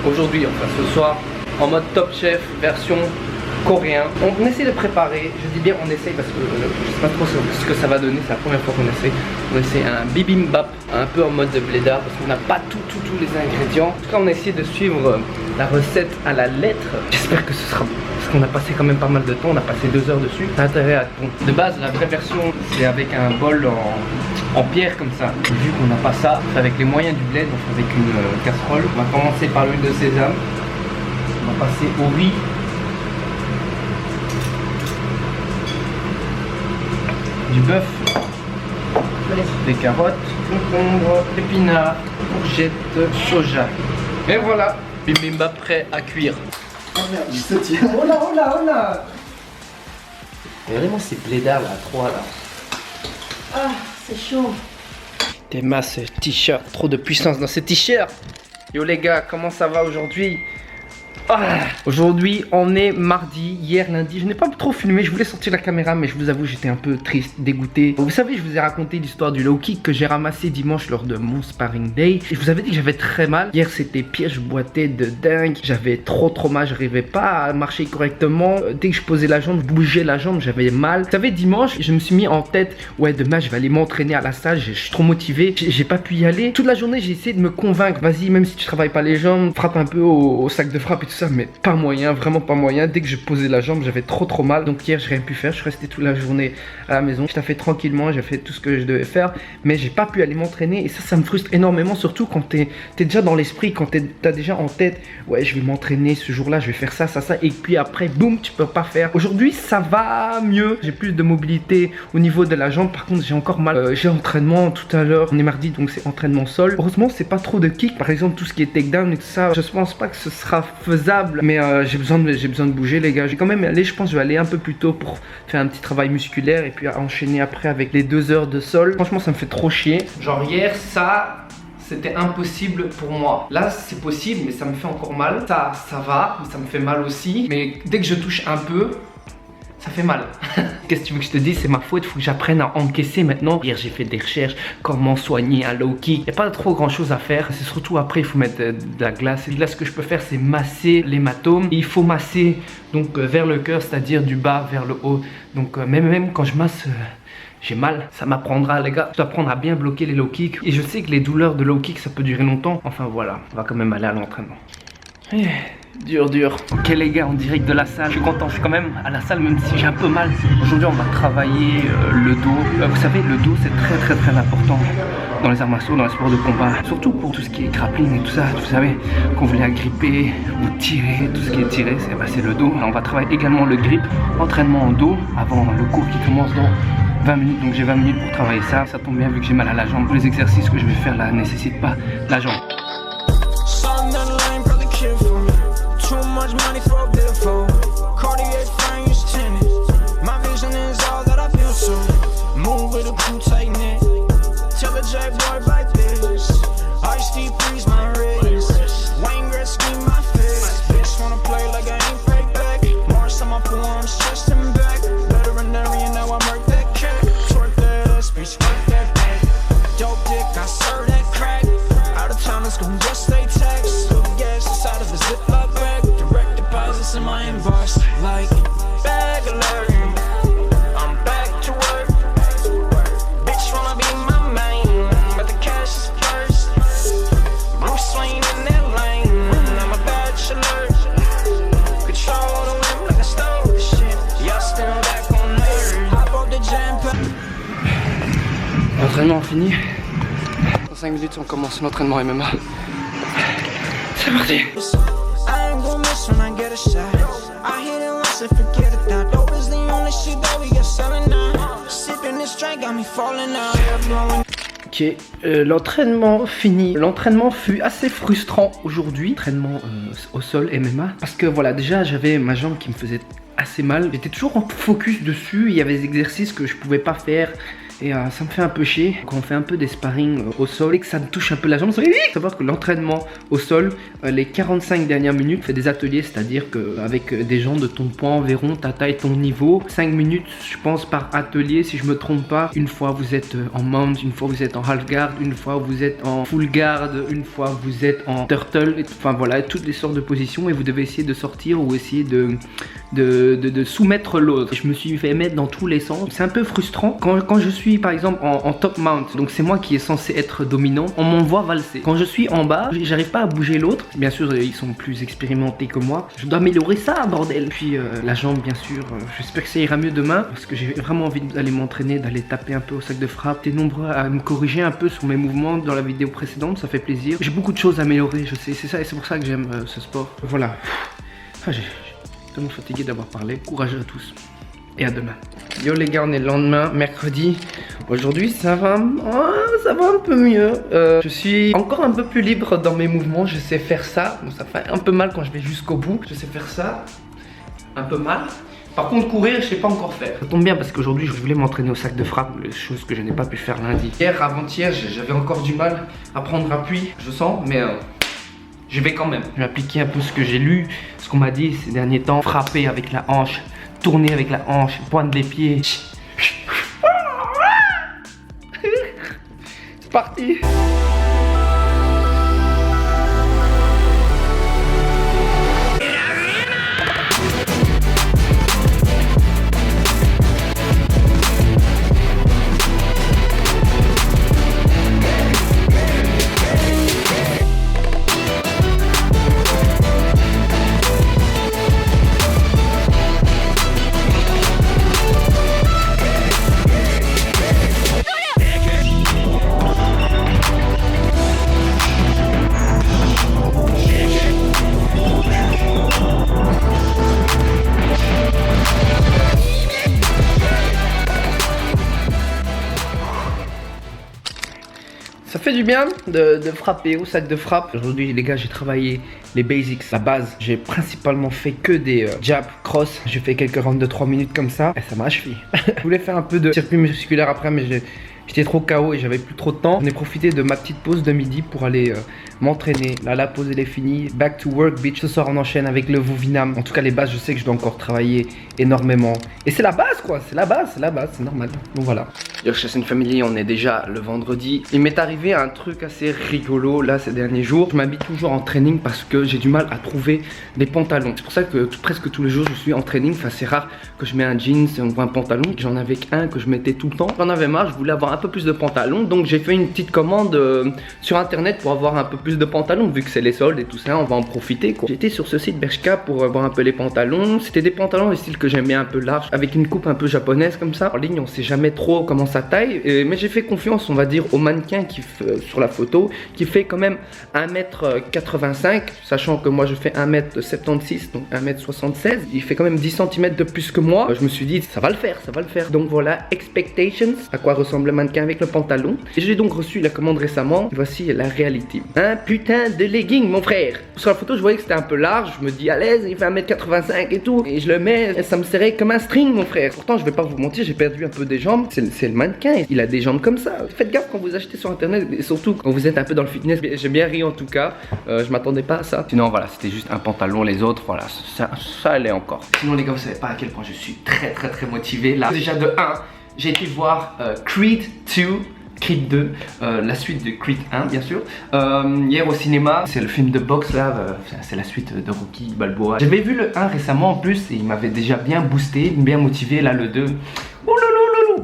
aujourd'hui, enfin ce soir, en mode Top Chef version coréen. On essaie de préparer, je dis bien on essaye parce que je sais pas trop ce que ça va donner, c'est la première fois qu'on essaie. On essaie un bibimbap, un peu en mode de blédard parce qu'on n'a pas tous les ingrédients. En tout cas on a essayé de suivre la recette à la lettre. J'espère que ce sera bon. Parce qu'on a passé quand même pas mal de temps, on a passé 2 heures dessus. Ça a intérêt à être bon. De base la vraie version c'est avec un bol en pierre comme ça. Et vu qu'on n'a pas ça, c'est avec les moyens du bled, donc avec une casserole. On va commencer par l'huile de sésame. On va passer au riz. Du bœuf, des carottes, concombres, épinards, courgettes, soja. Et voilà, bibimbap prêt à cuire. Oh merde, il sautille. Oh là, oh là, oh là. Et vraiment ces blédards là, 3 là. Ah, c'est chaud. T'es masse t-shirt, trop de puissance dans ce t-shirt. Yo les gars, comment ça va aujourd'hui? Aujourd'hui on est mardi, hier lundi, je n'ai pas trop filmé, je voulais sortir la caméra mais je vous avoue j'étais un peu triste, dégoûté. Vous savez je vous ai raconté l'histoire du low kick que j'ai ramassé dimanche lors de mon sparring day. Et je vous avais dit que j'avais très mal, hier c'était pire, je boitais de dingue, j'avais trop mal, je n'arrivais pas à marcher correctement. Dès que je posais la jambe, je bougeais la jambe, j'avais mal. Vous savez dimanche je me suis mis en tête, ouais demain je vais aller m'entraîner à la salle, je suis trop motivé, j'ai pas pu y aller. Toute la journée j'ai essayé de me convaincre, vas-y même si tu travailles pas les jambes, frappe un peu au sac de frappe et tout ça, mais pas moyen, vraiment pas moyen. Dès que je posais la jambe j'avais trop mal, donc hier j'ai rien pu faire, je suis resté toute la journée à la maison, je t'ai fait tranquillement, j'ai fait tout ce que je devais faire, mais j'ai pas pu aller m'entraîner et ça me frustre énormément, surtout quand t'es déjà dans l'esprit, quand t'as déjà en tête, ouais je vais m'entraîner ce jour-là, je vais faire ça, et puis après boum tu peux pas faire. Aujourd'hui ça va mieux, j'ai plus de mobilité au niveau de la jambe, par contre j'ai encore mal, j'ai entraînement tout à l'heure, on est mardi donc c'est entraînement sol. Heureusement c'est pas trop de kick, par exemple tout ce qui est takedown et tout ça, je pense pas que ce sera faisable, mais j'ai besoin de bouger les gars. Je vais quand même aller, je pense que je vais aller un peu plus tôt pour faire un petit travail musculaire et puis enchaîner après avec les 2 heures de sol. Franchement ça me fait trop chier. Genre hier ça c'était impossible pour moi. Là c'est possible mais ça me fait encore mal. Ça va mais ça me fait mal aussi. Mais dès que je touche un peu ça fait mal. Qu'est-ce que tu veux que je te dise? C'est ma faute, il faut que j'apprenne à encaisser maintenant. Hier j'ai fait des recherches, comment soigner un low kick. Il n'y a pas trop grand chose à faire. C'est surtout après il faut mettre de la glace. Et là ce que je peux faire c'est masser l'hématome. Il faut masser donc vers le cœur, c'est-à-dire du bas vers le haut. Donc même quand je masse, j'ai mal. Ça m'apprendra les gars. Je dois apprendre à bien bloquer les low kicks. Et je sais que les douleurs de low kick ça peut durer longtemps. Enfin voilà, on va quand même aller à l'entraînement. Dur. Ok les gars, en direct de la salle, je suis content, je suis quand même à la salle même si j'ai un peu mal. Aujourd'hui on va travailler le dos. Vous savez le dos c'est très important dans les arts martiaux, dans les sports de combat. Surtout pour tout ce qui est grappling et tout ça. Vous savez, quand vous voulez agripper ou tirer, tout ce qui est tiré, c'est le dos. On va travailler également le grip, entraînement en dos avant le cours qui commence dans 20 minutes. Donc j'ai 20 minutes pour travailler ça. Ça tombe bien vu que j'ai mal à la jambe. Les exercices que je vais faire là ne nécessitent pas la jambe. Money for a billfold, Cartier frames tinted. My vision is all that I feel so. Move with a crew tight knit. Tell the J boy like this. Ice deep freeze my wrist. Wayne Gretzky my face. Bitch wanna play like I ain't fake back. Mars on my forearms, chest and back. Veterinarian now I murk that cat. Twerk that ass, bitch work that back. Dope dick, I serve that crack. Out of town, it's gon' just stay taxed. Put gas inside of a Ziploc bag. In my inbox, like bag alert. I'm back to work. Bitch wanna be my main, but the cash is first. Bruce Wayne in that lane. I'm a bachelor. Control the whip like I stole the shit. Y'all still back on Earth. Hop out the jam. Entraînement fini. Dans 5 minutes on commence l'entraînement MMA. C'est parti. When I get a shot, I hit it once and forget it now. Dope is the only shit that we get selling now. Sipping this drink got me falling out. Ok, l'entraînement fini. L'entraînement fut assez frustrant aujourd'hui. Entraînement au sol MMA. Parce que voilà, déjà j'avais ma jambe qui me faisait assez mal. J'étais toujours en focus dessus. Il y avait des exercices que je pouvais pas faire. Et ça me fait un peu chier quand on fait un peu des sparring au sol et que ça me touche un peu la jambe. Il faut savoir que l'entraînement au sol, les 45 dernières minutes, on fait des ateliers, c'est-à-dire qu'avec des gens de ton poids environ, ta taille, ton niveau, 5 minutes je pense par atelier si je me trompe pas. Une fois vous êtes en mount, une fois vous êtes en half guard, une fois vous êtes en full guard, une fois vous êtes en turtle, enfin voilà, toutes les sortes de positions et vous devez essayer de sortir ou essayer de soumettre l'autre. Je me suis fait mettre dans tous les sens. C'est un peu frustrant quand je suis par exemple en top mount, donc c'est moi qui est censé être dominant, on m'envoie valser. Quand je suis en bas, j'arrive pas à bouger l'autre. Bien sûr ils sont plus expérimentés que moi, je dois améliorer ça bordel. Puis la jambe bien sûr, j'espère que ça ira mieux demain parce que j'ai vraiment envie d'aller m'entraîner, d'aller taper un peu au sac de frappe. T'es nombreux à me corriger un peu sur mes mouvements dans la vidéo précédente, ça fait plaisir. J'ai beaucoup de choses à améliorer, je sais, c'est ça et c'est pour ça que j'aime ce sport. Voilà, j'ai tellement fatigué d'avoir parlé. Courage à tous et à demain. Yo les gars, on est le lendemain, mercredi. Aujourd'hui ça va un peu mieux. Je suis encore un peu plus libre dans mes mouvements. Je sais faire ça. Bon, ça fait un peu mal quand je vais jusqu'au bout. Je sais faire ça. Un peu mal. Par contre courir je sais pas encore faire. Ça tombe bien parce qu'aujourd'hui je voulais m'entraîner au sac de frappe, chose que je n'ai pas pu faire lundi. Hier, avant-hier, j'avais encore du mal à prendre appui, je sens, mais je vais quand même. Je vais appliquer un peu ce que j'ai lu, ce qu'on m'a dit ces derniers temps. Frapper avec la hanche, tourner avec la hanche, pointe des pieds. C'est parti. Ça fait du bien de frapper au sac de frappe. Aujourd'hui les gars, j'ai travaillé les basics, la base. J'ai principalement fait que des jab, cross. J'ai fait quelques rounds de 3 minutes comme ça et ça m'a achevé. Je voulais faire un peu de circuit musculaire après mais j'étais trop KO et j'avais plus trop de temps. J'en ai profité de ma petite pause de midi pour aller m'entraîner. Là la pause elle est finie. Back to work bitch. Ce soir on enchaîne avec le Vuvinam. En tout cas les bases, je sais que je dois encore travailler énormément. Et c'est la base quoi, c'est la base, c'est normal. Donc voilà. Yo Chassin Family, on est déjà le vendredi. Il m'est arrivé un truc assez rigolo là ces derniers jours. Je m'habille toujours en training parce que j'ai du mal à trouver des pantalons. C'est pour ça que presque tous les jours je suis en training. Enfin c'est rare que je mets un jeans ou un pantalon. J'en avais qu'un que je mettais tout le temps. J'en avais marre, je voulais avoir un peu plus de pantalons. Donc j'ai fait une petite commande sur internet pour avoir un peu plus de pantalons. Vu que c'est les soldes et tout ça, on va en profiter quoi. J'étais sur ce site Bershka pour voir un peu les pantalons. C'était des pantalons de style que j'aime bien, un peu large, avec une coupe un peu japonaise comme ça. En ligne on sait jamais trop comment ça taille, mais j'ai fait confiance on va dire au mannequin qui sur la photo, qui fait quand même 1m85, sachant que moi je fais 1m76, donc 1m76. Il fait quand même 10 cm de plus que moi. Je me suis dit ça va le faire, ça va le faire. Donc voilà, expectations, à quoi ressemble le mannequin avec le pantalon. Et j'ai donc reçu la commande récemment. Et voici la réalité. Un putain de legging mon frère. Sur la photo je voyais que c'était un peu large, je me dis à l'aise, il fait 1m85 et tout, et je le mets, et ça me serrait comme un string mon frère. Pourtant je vais pas vous mentir, j'ai perdu un peu des jambes. C'est le mannequin, il a des jambes comme ça. Faites gaffe quand vous achetez sur internet, et surtout quand vous êtes un peu dans le fitness. J'ai bien ri en tout cas, je m'attendais pas à ça. Sinon voilà, c'était juste un pantalon, les autres voilà, ça allait encore. Sinon les gars, vous savez pas à quel point je suis très motivé là. Déjà de 1, j'ai été voir Creed 2, Creed 2, la suite de Creed 1 bien sûr, hier au cinéma. C'est le film de boxe là, c'est la suite de Rocky Balboa. J'avais vu le 1 récemment en plus et il m'avait déjà bien boosté, bien motivé. Là le 2,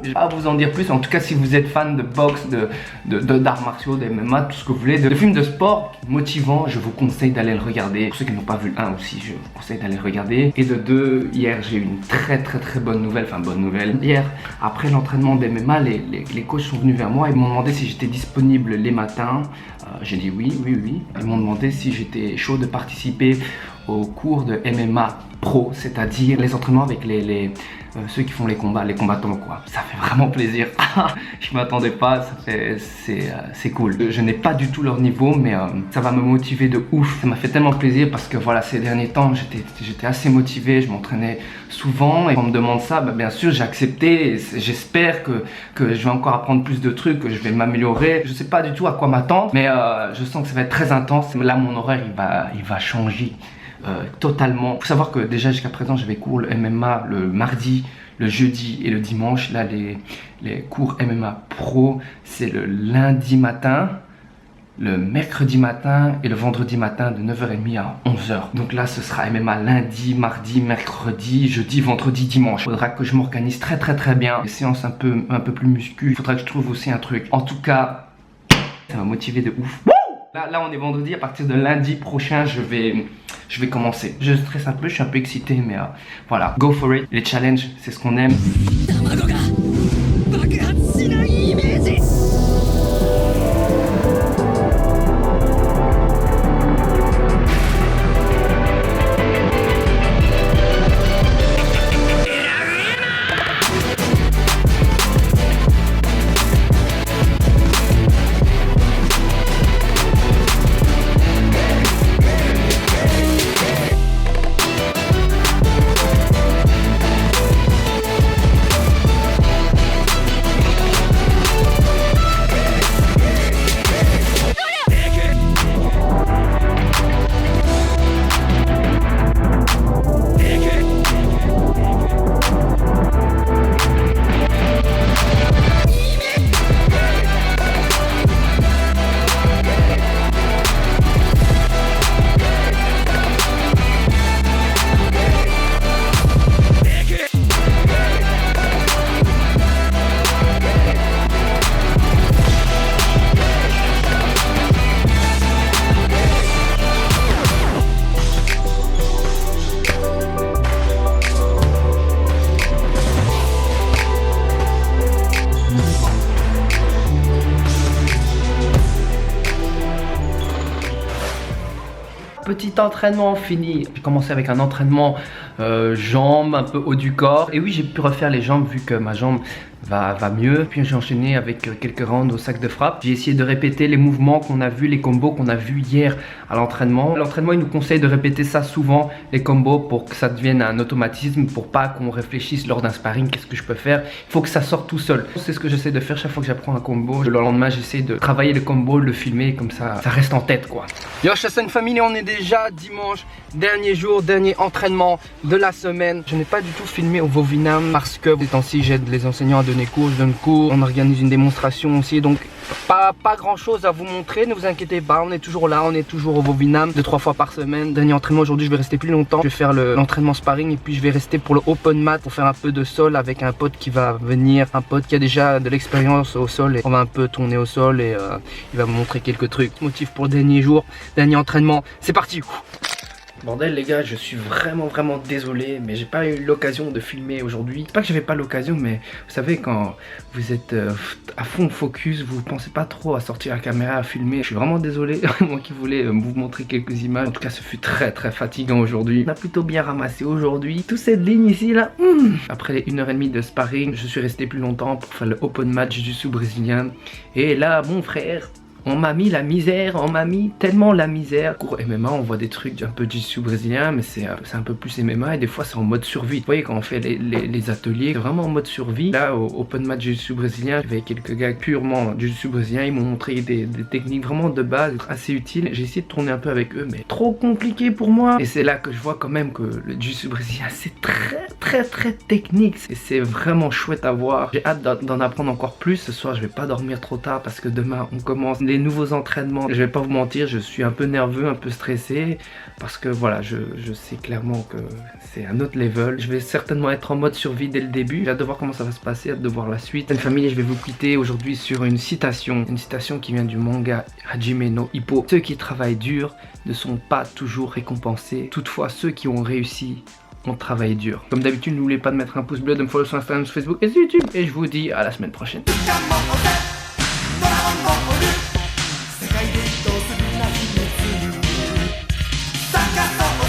je vais pas vous en dire plus. En tout cas si vous êtes fan de boxe, d'arts martiaux, de MMA, tout ce que vous voulez, de films de sport motivants, je vous conseille d'aller le regarder. Pour ceux qui n'ont pas vu le 1 aussi, je vous conseille d'aller le regarder. Et de 2, hier j'ai eu une très bonne nouvelle, enfin bonne nouvelle. Hier après l'entraînement de MMA, les coachs sont venus vers moi et m'ont demandé si j'étais disponible les matins. J'ai dit oui. Ils m'ont demandé si j'étais chaud de participer au cours de MMA Pro, c'est-à-dire les entraînements avec les ceux qui font les combattants quoi. Ça fait vraiment plaisir. Je m'attendais pas, c'est cool. Je n'ai pas du tout leur niveau, mais ça va me motiver de ouf. Ça m'a fait tellement plaisir parce que voilà, ces derniers temps j'étais assez motivé, je m'entraînais souvent et quand on me demande ça, bah, bien sûr j'ai accepté. J'espère que je vais encore apprendre plus de trucs, que je vais m'améliorer. Je sais pas du tout à quoi m'attendre, mais je sens que ça va être très intense. Là mon horaire il va changer totalement. Faut savoir que déjà jusqu'à présent j'avais cours le MMA le mardi, le jeudi et le dimanche. Là les cours MMA Pro c'est le lundi matin, le mercredi matin et le vendredi matin de 9h30 à 11h. Donc là ce sera MMA lundi, mardi, mercredi, jeudi, vendredi, dimanche. Faudra que je m'organise très bien. Les séances un peu plus muscu. Faudra que je trouve aussi un truc. En tout cas, ça m'a motivé de ouf. Là on est vendredi, à partir de lundi prochain je vais commencer. Je stresse un peu, je suis un peu excité, mais voilà, go for it. Les challenges, c'est ce qu'on aime. Petit entraînement fini. J'ai commencé avec un entraînement jambes, un peu haut du corps. Et oui, j'ai pu refaire les jambes vu que ma jambe va mieux. Puis j'ai enchaîné avec quelques rounds au sac de frappe. J'ai essayé de répéter les mouvements qu'on a vus, les combos qu'on a vus hier à l'entraînement. L'entraînement, il nous conseille de répéter ça souvent, les combos, pour que ça devienne un automatisme, pour pas qu'on réfléchisse lors d'un sparring, qu'est-ce que je peux faire. Il faut que ça sorte tout seul. C'est ce que j'essaie de faire chaque fois que j'apprends un combo. Le lendemain, j'essaie de travailler le combo, le filmer, comme ça reste en tête quoi. Yo, Shasen Family, on est déjà dimanche, dernier jour, dernier entraînement de la semaine. Je n'ai pas du tout filmé au Vovinam parce que ces temps-ci, j'aide les enseignants à donner cours, je donne cours. On organise une démonstration aussi, donc pas grand chose à vous montrer, ne vous inquiétez pas, on est toujours là, on est toujours au Vovinam 2-3 fois par semaine. Dernier entraînement aujourd'hui, je vais rester plus longtemps. Je vais faire l'entraînement sparring et puis je vais rester pour le open mat pour faire un peu de sol avec un pote qui va venir, un pote qui a déjà de l'expérience au sol, et on va un peu tourner au sol et il va me montrer quelques trucs. Motif pour le dernier jour, dernier entraînement, c'est parti. Bordel les gars, je suis vraiment désolé, mais j'ai pas eu l'occasion de filmer aujourd'hui. C'est pas que j'avais pas l'occasion, mais vous savez quand vous êtes à fond focus, vous pensez pas trop à sortir la caméra, à filmer. Je suis vraiment désolé, moi qui voulais vous montrer quelques images. En tout cas, ce fut très fatigant aujourd'hui. On a plutôt bien ramassé aujourd'hui. Toute cette ligne ici là. Après les 1h30 de sparring, je suis resté plus longtemps pour faire le open match jiu-jitsu brésilien. Et là, mon frère, on m'a mis la misère, on m'a mis tellement la misère. Cours MMA, on voit des trucs un peu jiu-jitsu brésilien, mais c'est un peu plus MMA et des fois c'est en mode survie. Vous voyez quand on fait les ateliers, vraiment en mode survie. Là au open match jiu-jitsu brésilien, j'avais quelques gars purement jiu-jitsu brésilien, ils m'ont montré des techniques vraiment de base, assez utiles. J'ai essayé de tourner un peu avec eux, mais trop compliqué pour moi. Et c'est là que je vois quand même que le jiu-jitsu brésilien c'est très technique. Et c'est vraiment chouette à voir. J'ai hâte d'en apprendre encore plus. Ce soir je vais pas dormir trop tard parce que demain on commence les nouveaux entraînements. Je vais pas vous mentir, je suis un peu nerveux, un peu stressé parce que voilà, je sais clairement que c'est un autre level. Je vais certainement être en mode survie dès le début. J'ai hâte de voir comment ça va se passer, hâte de voir la suite. Une famille, je vais vous quitter aujourd'hui sur une citation qui vient du manga Hajime no Ippo. Ceux qui travaillent dur ne sont pas toujours récompensés. Toutefois, ceux qui ont réussi ont travaillé dur. Comme d'habitude, n'oubliez pas de mettre un pouce bleu, de me follow sur Instagram, sur Facebook et sur YouTube. Et je vous dis à la semaine prochaine.